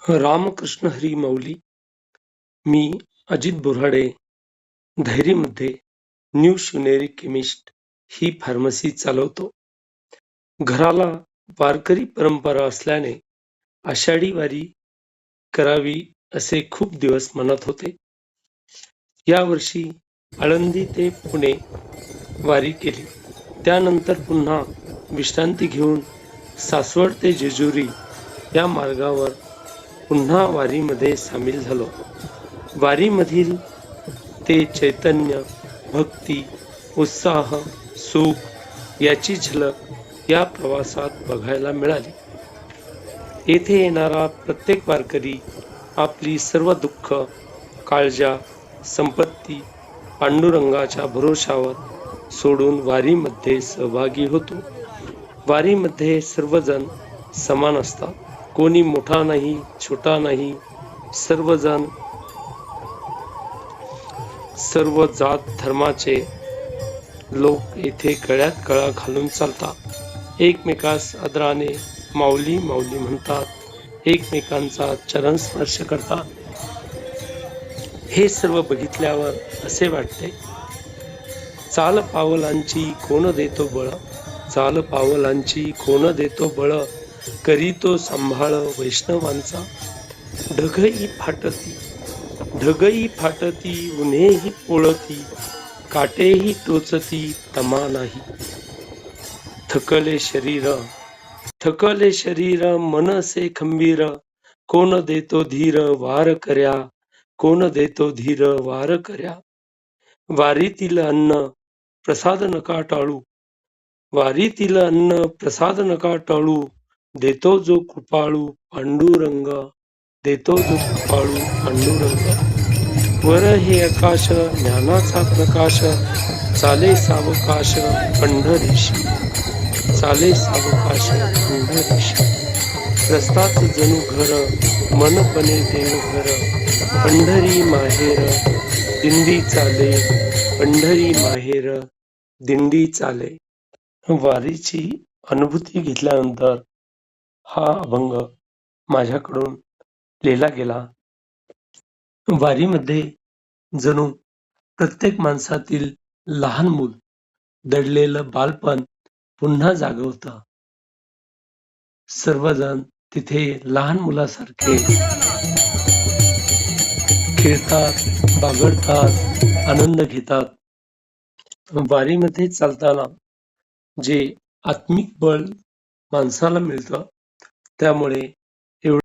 रामकृष्ण हरी माऊली. मी Ajit Borade, धैर्यमध्ये new Shivneri chemist ही pharmacy चालवतो. घराला वारकरी परंपरा असल्याने आषाढी वारी करावी असे खूप दिवस मनात होते. यावर्षी आळंदी ते पुणे वारी केली. त्यानंतर पुन्हा विश्रांती घेऊन सासवड ते जेजुरी या मार्गावर पुन्हा वारीमध्ये सामील झालो. वारीमधील ते चैतन्य, भक्ती, उत्साह, सुख याची झलक या प्रवासात बघायला मिळाली. येथे येणारा प्रत्येक वारकरी आपली सर्व दुःख, काळजा, संपत्ती पांडुरंगाच्या भरोशावर सोडून वारीमध्ये सहभागी होतो. वारीमध्ये सर्वजण समान असतात. कोणी मोठा नाही, छोटा नाही. सर्वजण सर्व जात धर्माचे लोक येथे गळ्यात गळा घालून चालतात. एकमेकास आदराने माऊली माऊली म्हणतात. एकमेकांचा चरण स्पर्श करतात. हे सर्व बघितल्यावर असे वाटते, चाल पावलांची कोण देतो बळ, चाल पावलांची कोण देतो बळ, करीतो सांभाळ वैष्णवांचा. ढगई फाटती, ढगई फाटती, उन्हेही पोळती, काटेही टोचती, तमा नाही. थकले शरीर मनसे खंबीर, कोण देतो धीर वार कर्या, कोण देतो धीर वार कर्या. वारीतील अन्न प्रसाद नका टाळू, वारीतील अन्न प्रसाद नका टाळू, देतो जो कृपाळू पांडुरंग, देतो जो कृपाळू पांडुरंग. वर हे आकाश ज्ञानाचा प्रकाश, चाले सावकाश पंढरीशी, चाले सावकाश पंढरीशी. रस्ताच जणू घर, मन बने देवघर, पंढरी माहेर दिंडी चाले, पंढरी माहेर दिंडी चाले. वारीची अनुभूती घेतल्यानंतर हा अभंग माझ्याकडून लिहिला गेला. वारीमध्ये जणू प्रत्येक माणसातील लहान मूल, दडलेलं बालपण पुन्हा जागवतं. सर्वजण तिथे लहान मुलासारखे खेळतात, बागडतात, आनंद घेतात. वारीमध्ये चालताना जे आत्मिक बळ माणसाला मिळतं, त्यामुळे